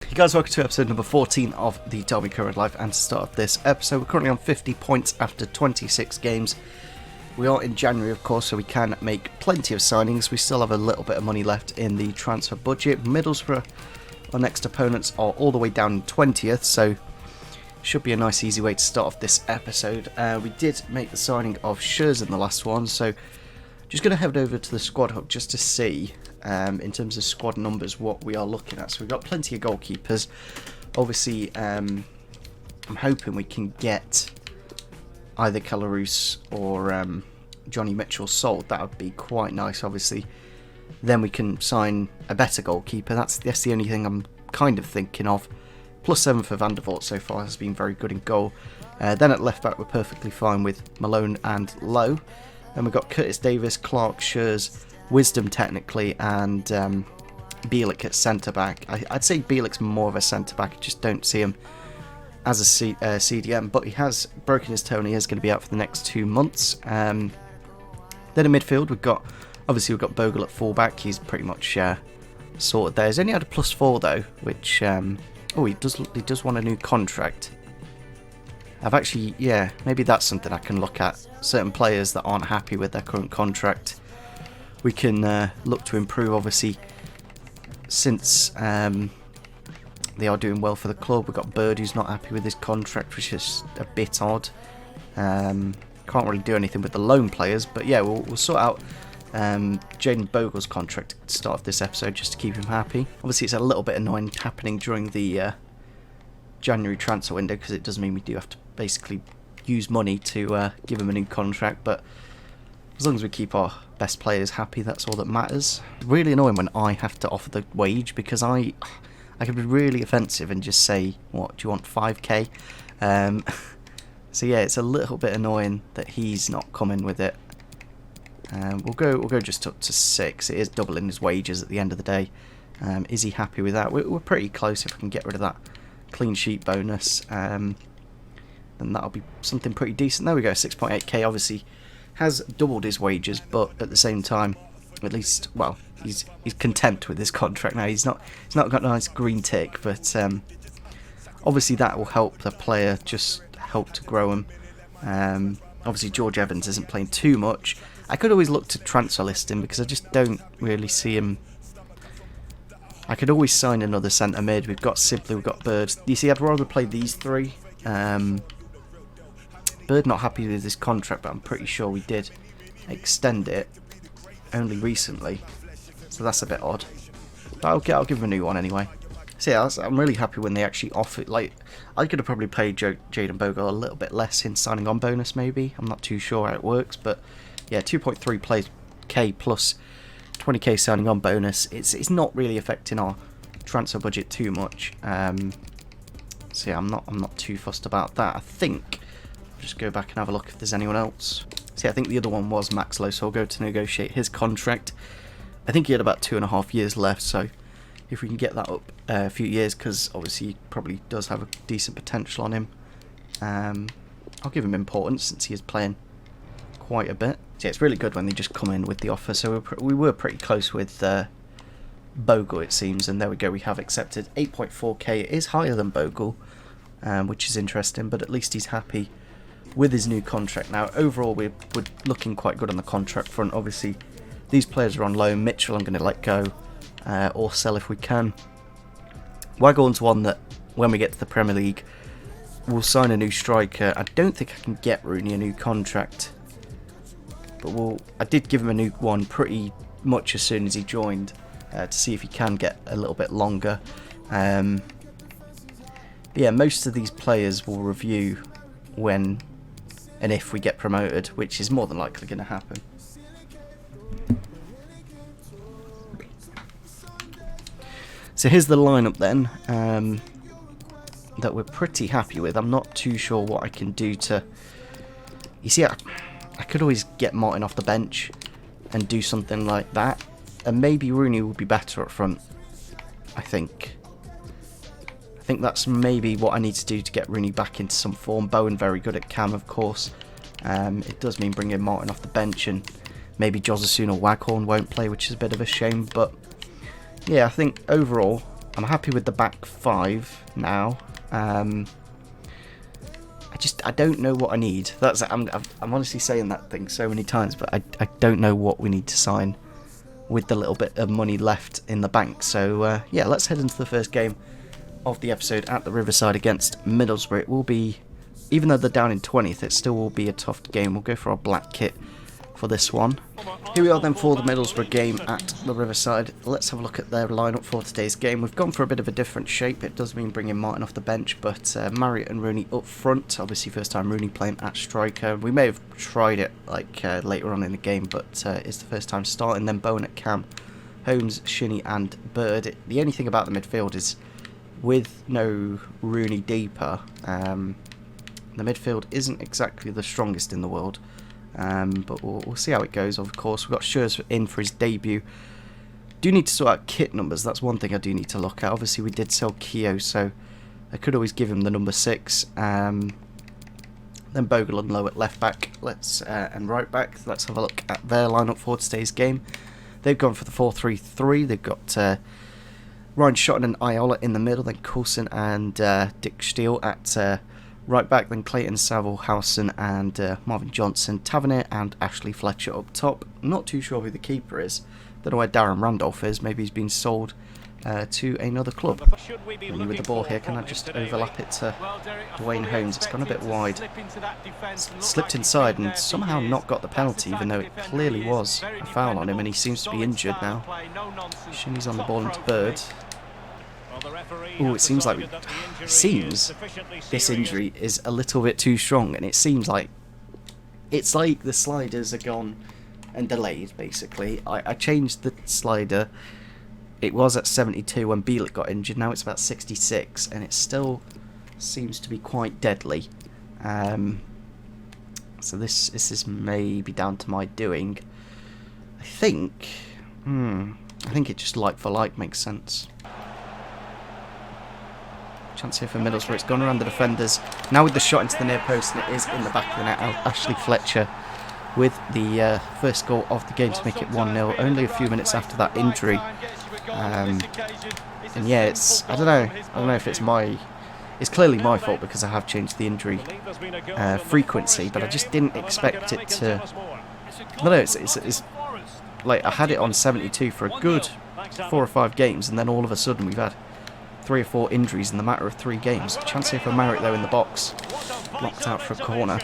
Hey guys, welcome to episode number 14 of the Tell Me Current Life, and to start off this episode, we're currently on 50 points after 26 games. We are in January, of course, so we can make plenty of signings. We still have a little bit of money left in the transfer budget. Middlesbrough, our next opponents, are all the way down in 20th, so should be a nice easy way to start off this episode. We did make the signing of Schurz in the last one, so just going to head over to the squad hub just to see, in terms of squad numbers, what we are looking at. So we've got plenty of goalkeepers. Obviously, I'm hoping we can get either Calarus or Johnny Mitchell sold. That would be quite nice, obviously. Then we can sign a better goalkeeper. That's the only thing I'm kind of thinking of. +7 for Van der Voort so far, has been very good in goal. Then at left back, we're perfectly fine with Malone and Lowe. And we've got Curtis Davis, Clark, Schurz, Wisdom technically, and Bielik at centre-back. I'd say Bielik's more of a centre-back. I just don't see him as a CDM, but he has broken his toe and he is going to be out for the next 2 months. Then in midfield, we've got Bogle at full-back. He's pretty much sorted there. He's only had a +4 though, which... he does want a new contract. Maybe that's something I can look at. Certain players that aren't happy with their current contract, we can look to improve. Obviously, since they are doing well for the club, we've got Bird who's not happy with his contract, which is a bit odd. Can't really do anything with the loan players, but yeah, we'll sort out Jaden Bogle's contract at the start of this episode just to keep him happy. Obviously, it's a little bit annoying happening during the January transfer window, because it does mean we do have to basically use money to give him a new contract, but as long as we keep our best players happy, that's all that matters. Really annoying when I have to offer the wage, because I could be really offensive and just say, what, do you want 5k? So yeah, it's a little bit annoying that he's not coming with it. We'll go just up to 6. It is doubling his wages at the end of the day. Is he happy with that? We're pretty close. If we can get rid of that clean sheet bonus, then that'll be something pretty decent. There we go, 6.8k. Obviously has doubled his wages, but at the same time, at least, well, he's content with his contract now. He's not got a nice green tick, but obviously that will help the player, just help to grow him. Obviously George Evans isn't playing too much. I could always look to transfer list him, because I just don't really see him. I could always sign another centre mid. We've got Sibley, we've got Bird. You see, I'd rather play these three. Bird not happy with his contract, but I'm pretty sure we did extend it only recently, so that's a bit odd. But I'll give him a new one anyway. So yeah, I'm really happy when they actually offer. Like, I could have probably paid Jaden Bogle a little bit less in signing on bonus, maybe. I'm not too sure how it works, but yeah, 2.3k plus 20k signing on bonus. It's not really affecting our transfer budget too much. So yeah, I'm not too fussed about that. I think I'll just go back and have a look if there's anyone else. See, I think the other one was Max Lowe, so I'll go to negotiate his contract. I think he had about 2.5 years left, so if we can get that up a few years, because obviously he probably does have a decent potential on him. I'll give him importance since he is playing quite a bit. So yeah, it's really good when they just come in with the offer. So we were pretty close with Bogle, it seems, and there we go, we have accepted 8.4k. It is higher than Bogle, which is interesting, but at least he's happy with his new contract. Now overall we're looking quite good on the contract front. Obviously these players are on loan. Mitchell I'm going to let go, or sell if we can. Waghorn's one that when we get to the Premier League we'll sign a new striker. I don't think I can get Rooney a new contract, but I did give him a new one pretty much as soon as he joined, to see if he can get a little bit longer. But yeah, most of these players will review when and if we get promoted, which is more than likely going to happen. So here's the lineup then, that we're pretty happy with. I'm not too sure what I can do to... You see, I could always get Martin off the bench and do something like that, and maybe Rooney would be better up front, I think. I think that's maybe what I need to do to get Rooney back into some form. Bowen very good at cam, of course. It does mean bringing Martin off the bench, and maybe Josephson or Waghorn won't play, which is a bit of a shame, but yeah, I think overall I'm happy with the back five now. I don't know what I need. I'm honestly saying that thing so many times, but I don't know what we need to sign with the little bit of money left in the bank. So yeah, let's head into the first game of the episode at the Riverside against Middlesbrough. It will be, even though they're down in 20th, it still will be a tough game. We'll go for our black kit for this one. Here we are then for the Middlesbrough game at the Riverside. Let's have a look at their lineup for today's game. We've gone for a bit of a different shape. It does mean bringing Martin off the bench, but Marriott and Rooney up front. Obviously first time Rooney playing at striker. We may have tried it like later on in the game, but it's the first time starting. Then Bowen at cam, Holmes, Shinnie and Bird. The only thing about the midfield is with no Rooney deeper, the midfield isn't exactly the strongest in the world. But we'll see how it goes. Of course, we've got Schurz in for his debut. Do need to sort out kit numbers. That's one thing I do need to look at. Obviously, we did sell Keogh, so I could always give him the number 6. Then Bogle and Lowe at left back. And right back. Let's have a look at their lineup for today's game. They've gone for the 4-3-3. They've got Ryan Shotton and Iola in the middle. Then Coulson and Dick Steele at right back, then Clayton, Saville, Howson and Marvin Johnson, Tavernier and Ashley Fletcher up top. Not too sure who the keeper is. Don't know where Darren Randolph is. Maybe he's been sold to another club. Really with the ball here, can I just overlap it to Dwayne Holmes? It's gone a bit wide. Slipped inside and somehow not got the penalty, even though it clearly was a foul on him, and he seems to be injured now. Shinnie's on the ball into Bird. Oh, it seems like this injury is a little bit too strong, and it seems like it's like the sliders are gone and delayed. Basically, I changed the slider. It was at 72 when Bielik got injured. Now it's about 66, and it still seems to be quite deadly. So this is maybe down to my doing. I think it just like for like makes sense. Chance here for Middlesbrough. It's gone around the defenders. Now with the shot into the near post, and it is in the back of the net. Ashley Fletcher with the first goal of the game to make it 1-0. Only a few minutes after that injury. And yeah, it's I don't know if it's clearly my fault because I have changed the injury frequency, but I just didn't expect it to. I don't know. It's like I had it on 72 for a good 4 or 5 games, and then all of a sudden we've had 3 or 4 injuries in the matter of 3 games. Chance here for Marriott though in the box. Blocked out for a corner.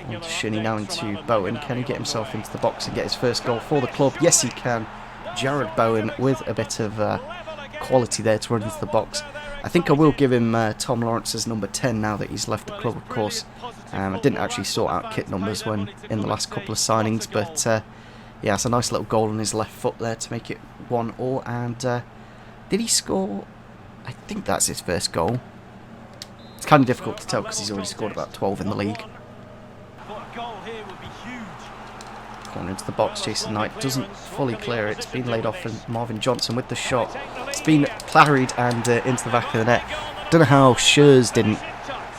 And Shinnie now into Bowen. Can he get himself into the box and get his first goal for the club? Yes, he can. Jared Bowen with a bit of quality there to run into the box. I think I will give him Tom Lawrence's number 10 now that he's left the club, of course. I didn't actually sort out kit numbers when in the last couple of signings, but yeah, it's a nice little goal on his left foot there to make it 1-1. And did he score? I think that's his first goal. It's kind of difficult to tell because he's already scored about 12 in the league. Corner into the box. Jason Knight doesn't fully clear it. It's been laid off, and Marvin Johnson with the shot. It's been parried and into the back of the net. Don't know how Schurz didn't.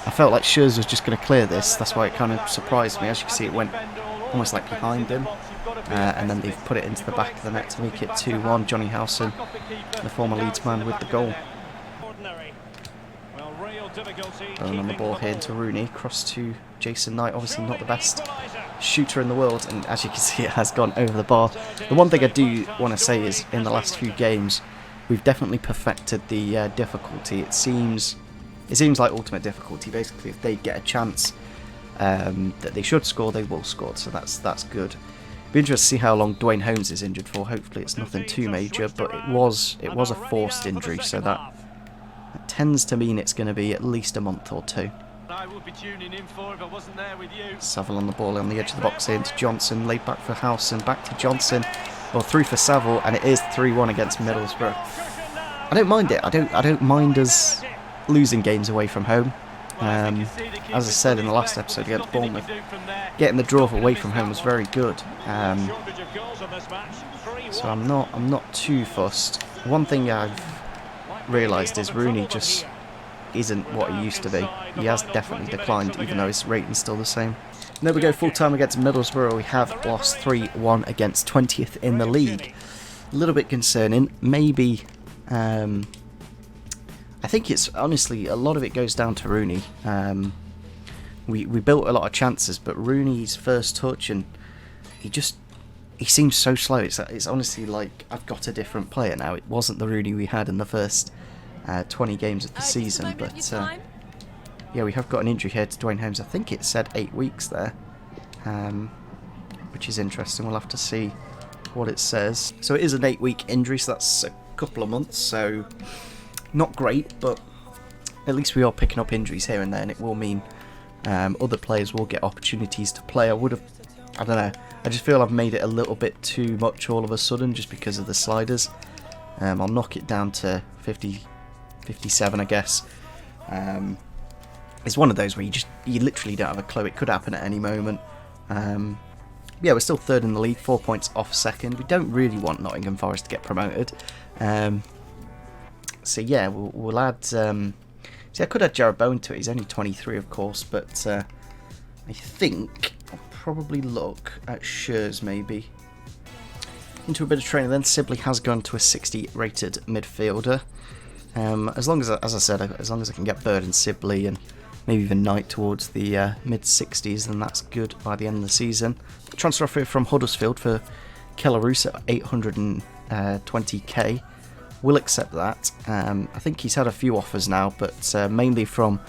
I felt like Schurz was just going to clear this. That's why it kind of surprised me. As you can see, it went almost like behind him. And then they've put it into the back of the net to make it 2-1. Johnny Howson, the former Leeds man, with the goal. Going on the ball here into Rooney, cross to Jason Knight. Obviously not the best shooter in the world, and as you can see, it has gone over the bar. The one thing I do want to say is, in the last few games, we've definitely perfected the difficulty. It seems like ultimate difficulty. Basically, if they get a chance that they should score, they will score. So that's good. Be interested to see how long Dwayne Holmes is injured for. Hopefully, it's nothing too major, but it was a forced injury, so that tends to mean it's going to be at least a month or 2. Saville on the ball on the edge of the box here into Johnson, laid back for Howson, back to Johnson, or through for Saville, and it is 3-1 against Middlesbrough. I don't mind it. I don't mind us losing games away from home. As I said in the last episode against Bournemouth, getting the draw away from home was very good. So I'm not too fussed. One thing I've realised is Rooney just isn't what he used to be. He has definitely declined, even though his rating's still the same. And there we go, full time against Middlesbrough. We have lost 3-1 against 20th in the league. a little bit concerning. Maybe, I think it's honestly a lot of it goes down to Rooney. We built a lot of chances, but Rooney's first touch, and he seems so slow. It's honestly like I've got a different player now. It wasn't the Rooney we had in the first 20 games of the season, but yeah, we have got an injury here to Dwayne Holmes. I think it said 8 weeks there, which is interesting. We'll have to see what it says. So it is an 8-week injury, so that's a couple of months, so not great, but at least we are picking up injuries here and there, and it will mean other players will get opportunities to play. I don't know, I just feel I've made it a little bit too much all of a sudden just because of the sliders. I'll knock it down to 50, 57, I guess. It's one of those where you literally don't have a clue. It could happen at any moment. Yeah, we're still third in the league, 4 points off second. We don't really want Nottingham Forest to get promoted. So yeah, we'll add... see, I could add Jared Bowen to it. He's only 23, of course, but I think I'll probably look at Schurz maybe. Into a bit of training then. Sibley has gone to a 60 rated midfielder. As long as I said, as long as I can get Bird and Sibley and maybe even Knight towards the mid-60s, then that's good by the end of the season. Transfer offer from Huddersfield for Kellaroos at 820k. We'll accept that. I think he's had a few offers now, but mainly from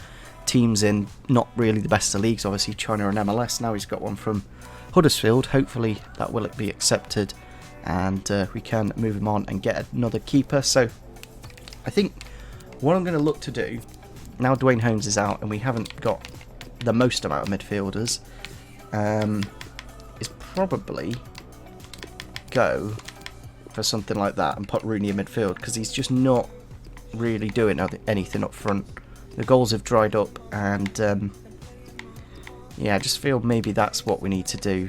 teams in not really the best of leagues, obviously China and MLS. Now he's got one from Huddersfield. Hopefully that will be accepted, and we can move him on and get another keeper. So I think what I'm going to look to do, now Dwayne Holmes is out and we haven't got the most amount of midfielders, is probably go for something like that and put Rooney in midfield, because he's just not really doing anything up front. The goals have dried up, and yeah, I just feel maybe that's what we need to do,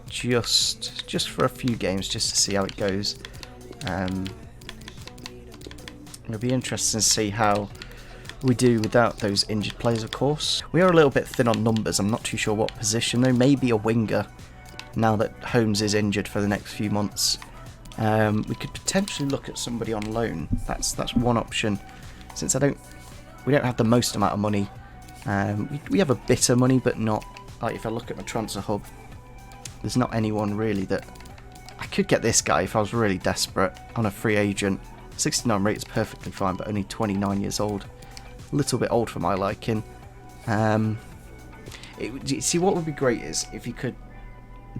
just for a few games, just to see how it goes. It'll be interesting to see how we do without those injured players, of course. We are a little bit thin on numbers. I'm not too sure what position though. Maybe a winger, now that Holmes is injured for the next few months. We could potentially look at somebody on loan. That's one option. Since we don't have the most amount of money. We have a bit of money, but not like, if I look at my transfer hub, there's not anyone really that I could get. This guy if I was really desperate on a free agent. 69 rate is perfectly fine, but only 29 years old. A little bit old for my liking. See, what would be great is if you could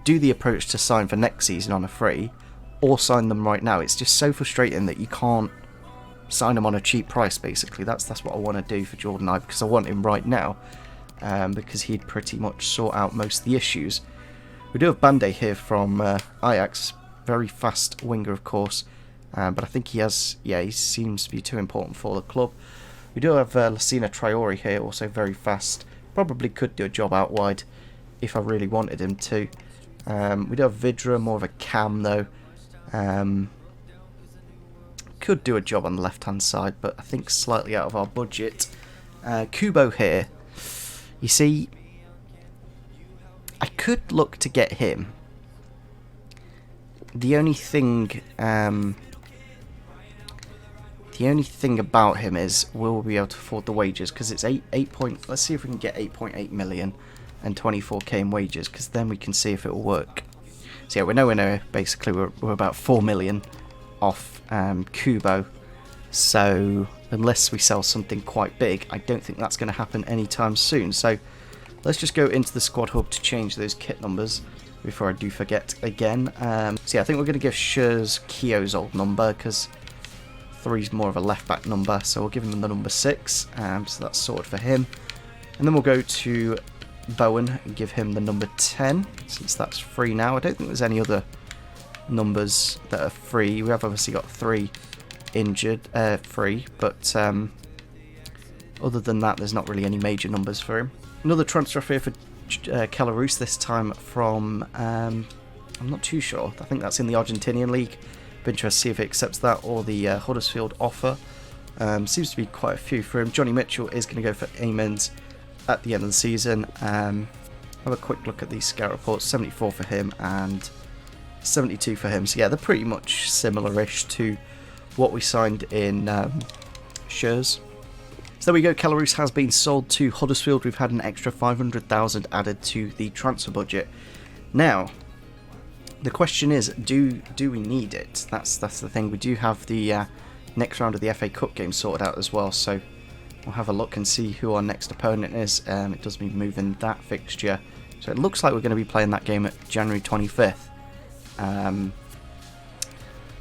do the approach to sign for next season on a free, or sign them right now. It's just so frustrating that you can't sign them on a cheap price, basically. That's what I want to do for Jordan Ibe, because I want him right now, because he'd pretty much sort out most of the issues. We do have Bande here from Ajax, very fast winger, of course, but I think he seems to be too important for the club. We do have Lassina Traore here, also very fast. Probably could do a job out wide if I really wanted him to. We do have Vidra, more of a cam though. Could do a job on the left hand side, but I think slightly out of our budget. Kubo here, you see, I could look to get him. The only thing about him is, will we be able to afford the wages? Because it's let's see if we can get 8.8 million and 24k in wages, because then we can see if it will work. So yeah, we're nowhere near. Basically, we're about 4 million off Kubo. So unless we sell something quite big, I don't think that's going to happen anytime soon. So let's just go into the squad hub to change those kit numbers before I do forget again. So yeah, I think we're going to give Schurz Keogh's old number, because 3 is more of a left back number, so we'll give him the number 6. So that's sorted for him. And then we'll go to Bowen and give him the number 10, since that's free now. I don't think there's any other numbers that are free. We have obviously got 3 injured, free, but other than that, there's not really any major numbers for him. Another transfer here for Kellaroos, this time from, I'm not too sure. I think that's in the Argentinian league. Be interested to see if he accepts that, or the Huddersfield offer. Seems to be quite a few for him. Johnny Mitchell is going to go for Amens at the end of the season. Have a quick look at these scout reports. 74 for him, and 72 for him. So yeah, they're pretty much similar-ish to what we signed in Schurz. So there we go, Kellerus has been sold to Huddersfield. We've had an extra 500,000 added to the transfer budget. Now, the question is, do we need it? That's the thing. We do have the next round of the FA Cup game sorted out as well, so we'll have a look and see who our next opponent is. It does mean moving that fixture. So it looks like we're going to be playing that game at January 25th.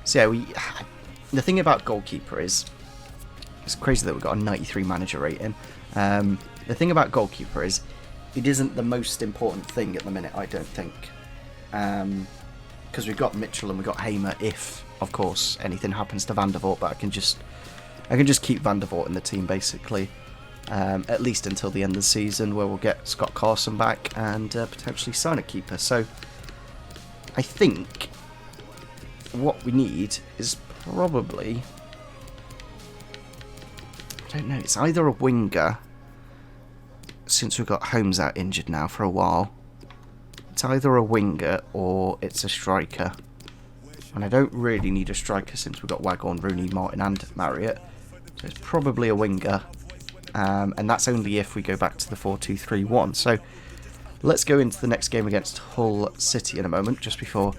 So yeah, the thing about goalkeeper is, it's crazy that we've got a 93 manager rating. The thing about goalkeeper is, it isn't the most important thing at the minute, I don't think. Because we've got Mitchell and we've got Hamer if, of course, anything happens to Van der Voort, but I can just keep Van der Voort in the team, basically. At least until the end of the season, where we'll get Scott Carson back and potentially sign a keeper. So, I think what we need is probably... I don't know, it's either a winger, since we've got Holmes out injured now for a while. It's either a winger or it's a striker. And I don't really need a striker since we've got Waghorn, Rooney, Martin and Marriott. So it's probably a winger. And that's only if we go back to the 4-2-3-1. So let's go into the next game against Hull City in a moment, just before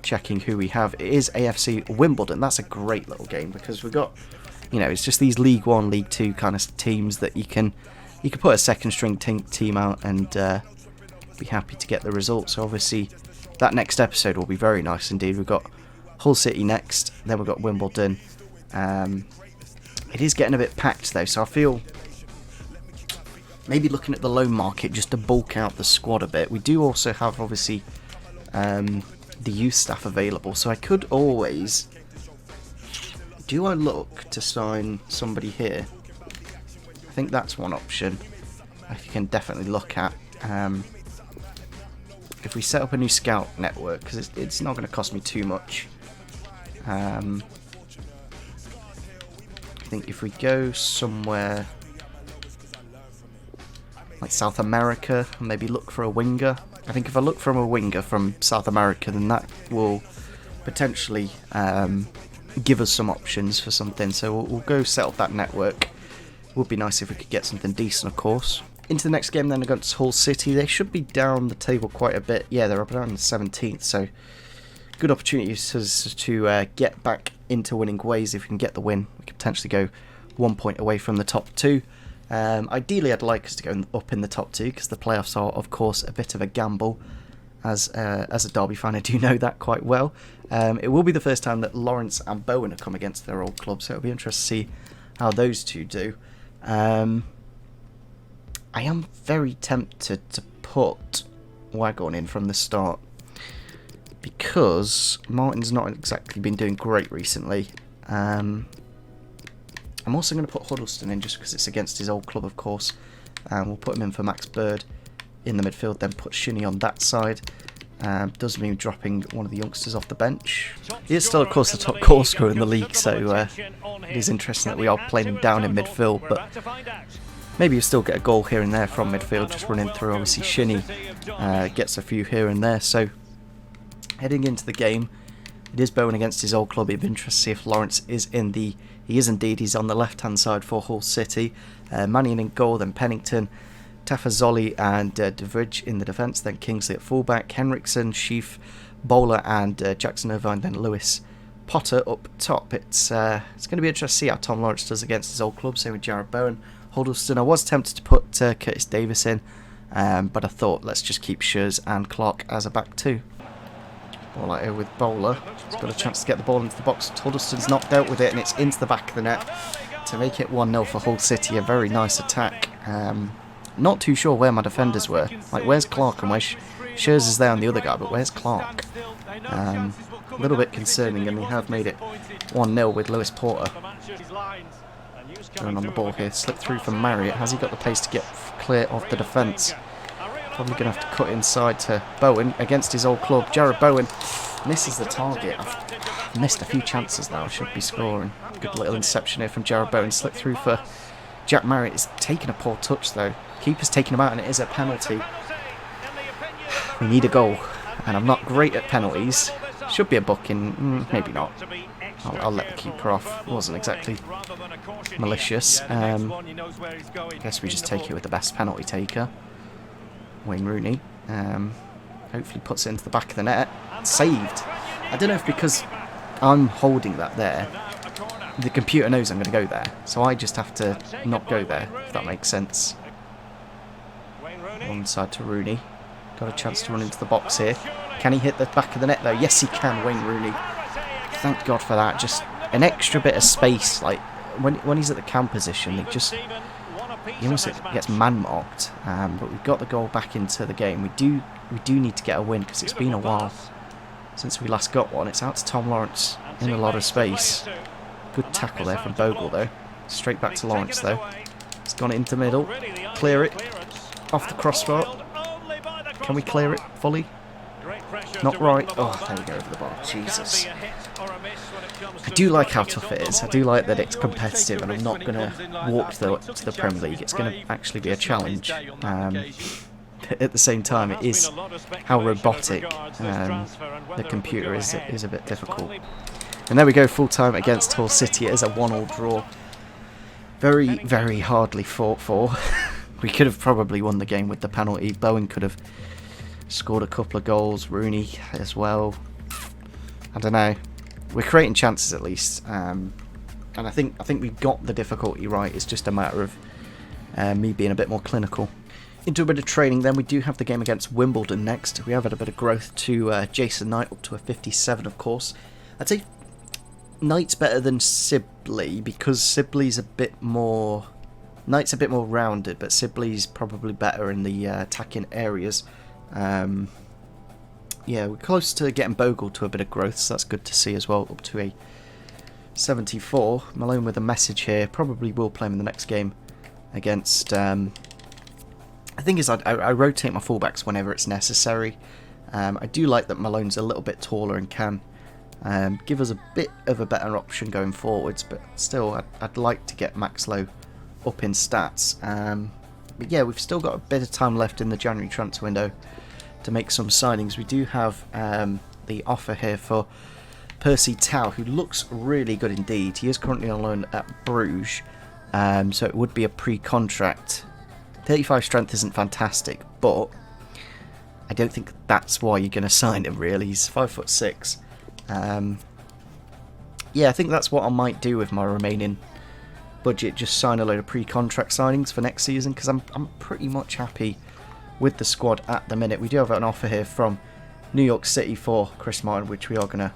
checking who we have. It is AFC Wimbledon. That's a great little game because we've got, you know, it's just these League 1, League 2 kind of teams that you can put a second string team out and be happy to get the result. So obviously that next episode will be very nice indeed. We've got Hull City next, then we've got Wimbledon. It is getting a bit packed though, so I feel maybe looking at the loan market just to bulk out the squad a bit. We do also have obviously the youth staff available, so I could always... Do I look to sign somebody here? I think that's one option I can definitely look at. If we set up a new scout network, because it's not going to cost me too much. I think if we go somewhere like South America and maybe look for a winger. I think if I look from a winger from South America, then that will potentially give us some options for something. So we'll go set up that network. It would be nice if we could get something decent, of course. Into the next game then against Hull City. They should be down the table quite a bit. Yeah, they're up around the 17th, so good opportunity to get back into winning ways. If we can get the win, we could potentially go 1 point away from the top two. Ideally, I'd like us to go up in the top two because the playoffs are, of course, a bit of a gamble. As a Derby fan, I do know that quite well. It will be the first time that Lawrence and Bowen have come against their old club, so it'll be interesting to see how those two do. I am very tempted to put Waghorn in from the start because Martin's not exactly been doing great recently. I'm also going to put Huddleston in just because it's against his old club, of course. We'll put him in for Max Bird in the midfield, then put Shinnie on that side. Does mean dropping one of the youngsters off the bench. He is still, of course, the top goal scorer in the league, so it is interesting that we are playing him down in midfield, but maybe you still get a goal here and there from midfield, just running through. Obviously, Shinnie gets a few here and there. So, heading into the game, it is Bowen against his old club. It'd be interesting to see if Lawrence is in the... He is indeed. He's on the left-hand side for Hull City. Mannion in goal, then Pennington, Tafazoli and De Vrij in the defence, then Kingsley at fullback, Henriksen, Sheaf, Bowler and Jackson Irvine, then Lewis Potter up top. It's going to be interesting to see how Tom Lawrence does against his old club, same with Jared Bowen. Huddleston, I was tempted to put Curtis Davis in, but I thought let's just keep Schurz and Clark as a back two. Ball out here with Bowler. He's got a chance to get the ball into the box. Huddleston's not dealt with it and it's into the back of the net to make it 1-0 for Hull City. A very nice attack. Not too sure where my defenders were. Like, where's Clark and where's Schurz is there on the other guy, but where's Clark? A little bit concerning, and they have made it 1-0 with Lewis Porter going on the ball here. Slip through from Marriott. Has he got the pace to get clear of the defence? Probably going to have to cut inside to Bowen against his old club. Jared Bowen misses the target. I've missed a few chances now. I should be scoring. Good little inception here from Jared Bowen. Slip through for Jack Marriott. Is taking a poor touch though. Keeper's taking him out and it is a penalty. We need a goal. And I'm not great at penalties. Should be a booking, maybe not. I'll let the keeper off. It wasn't exactly malicious. I guess we just take it with the best penalty taker, Wayne Rooney. Hopefully puts it into the back of the net. Saved. I don't know if because I'm holding that there, the computer knows I'm going to go there, so I just have to not go there, if that makes sense. Onside to Rooney. Got a chance to run into the box here. Can he hit the back of the net though? Yes he can, Wayne Rooney. Thank God for that. Just an extra bit of space. Like when he's at the cam position, he almost gets man-marked. But we've got the goal back into the game. We do need to get a win because it's been a while since we last got one. It's out to Tom Lawrence in a lot of space. Good tackle there from Bogle though. Straight back to Lawrence though. He's gone into middle. Clear it. Off the crossbar. Can we clear it fully? Not right. Oh, there we go over the bar. Jesus. I do like how tough it is. I do like that it's competitive and I'm not going to walk to the Premier League. It's going to actually be a challenge. At the same time, it is how robotic the computer is a bit difficult. And there we go, full time against Hull City. It is a 1-1 draw. Very, very hardly fought for. We could have probably won the game with the penalty. Bowen could have scored a couple of goals. Rooney as well. I don't know. We're creating chances at least. And I think we've got the difficulty right. It's just a matter of me being a bit more clinical. Into a bit of training then, we do have the game against Wimbledon next. We have had a bit of growth to Jason Knight, up to a 57 of course. I'd say Knight's better than Sibley because Sibley's a bit more... Knight's a bit more rounded, but Sibley's probably better in the attacking areas. Yeah, we're close to getting Bogle to a bit of growth, so that's good to see as well, up to a 74. Malone with a message here, probably will play him in the next game against... The thing is, I rotate my fullbacks whenever it's necessary. I do like that Malone's a little bit taller and can give us a bit of a better option going forwards, but still, I'd like to get Max Lowe up in stats. But yeah, we've still got a bit of time left in the January transfer window to make some signings. We do have the offer here for Percy Tau, who looks really good indeed. He is currently on loan at Bruges, so it would be a pre-contract. 35 strength isn't fantastic, but I don't think that's why you're going to sign him, really. He's 5'6". Yeah, I think that's what I might do with my remaining budget, just sign a load of pre-contract signings for next season, because I'm pretty much happy with the squad at the minute. We do have an offer here from New York City for Chris Martin, which we are going to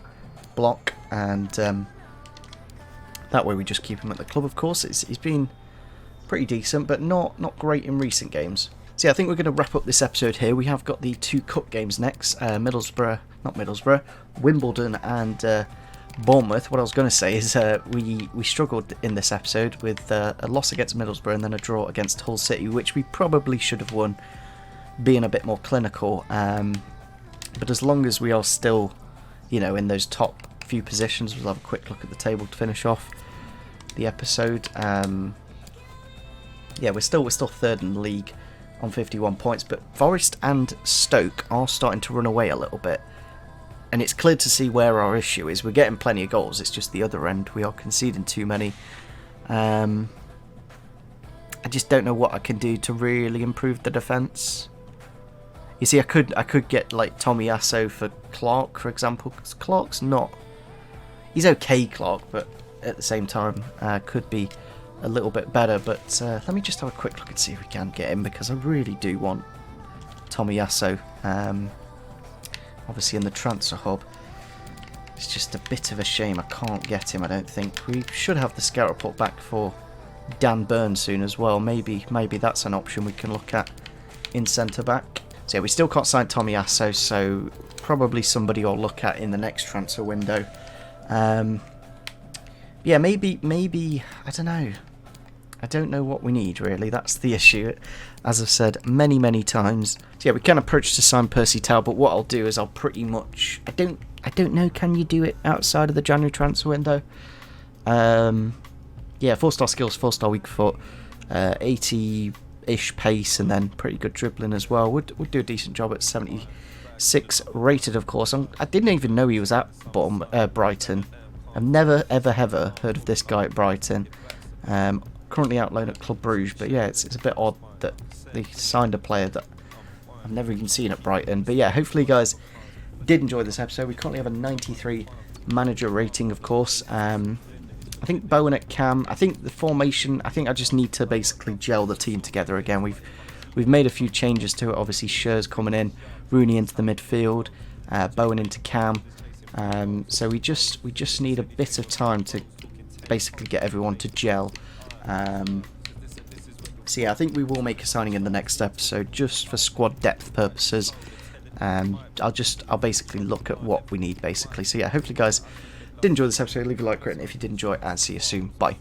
block, and that way we just keep him at the club, of course. He's been pretty decent, but not great in recent games. So yeah, I think we're going to wrap up this episode here. We have got the 2 cup games next, Wimbledon and Bournemouth. What I was going to say is we struggled in this episode with a loss against Middlesbrough and then a draw against Hull City, which we probably should have won, being a bit more clinical. But as long as we are still, in those top few positions, we'll have a quick look at the table to finish off the episode. Yeah, we're still third in the league on 51 points, but Forest and Stoke are starting to run away a little bit. And it's clear to see where our issue is. We're getting plenty of goals, it's just the other end. We are conceding too many. I just don't know what I can do to really improve the defence. You see, I could get like Tomiyasu for Clark, for example, because Clark's not... He's okay, Clark, but at the same time could be a little bit better. But let me just have a quick look and see if we can get him, because I really do want Tomiyasu. Obviously in the transfer hub. It's just a bit of a shame I can't get him, I don't think. We should have the scout report back for Dan Burn soon as well. Maybe that's an option we can look at in centre-back. So yeah, we still can't sign Tomiyasu, so probably somebody I'll look at in the next transfer window. Yeah, maybe, I don't know. I don't know what we need, really. That's the issue, as I've said many times. So yeah, we can approach to sign Percy Tau, but what I'll do is I'll pretty much... I don't know, can you do it outside of the January transfer window? Yeah, 4-star skills, 4-star weak foot, 80-ish pace, and then pretty good dribbling as well. Would do a decent job at 6 rated, of course. I didn't even know he was at Brighton. I've never, ever, ever heard of this guy at Brighton. Currently out loan at Club Brugge, but yeah, it's a bit odd that they signed a player that I've never even seen at Brighton. But yeah, hopefully you guys did enjoy this episode. We currently have a 93 manager rating, of course. I think Bowen at Cam. I think the formation, I think I just need to basically gel the team together again. We've made a few changes to it. Obviously, Schürr's coming in, Rooney into the midfield, Bowen into Cam. So we just need a bit of time to basically get everyone to gel. So yeah, I think we will make a signing in the next episode just for squad depth purposes. I'll basically look at what we need basically. So yeah, hopefully guys did enjoy this episode. Leave a like, rate, and if you did enjoy it, and see you soon. Bye.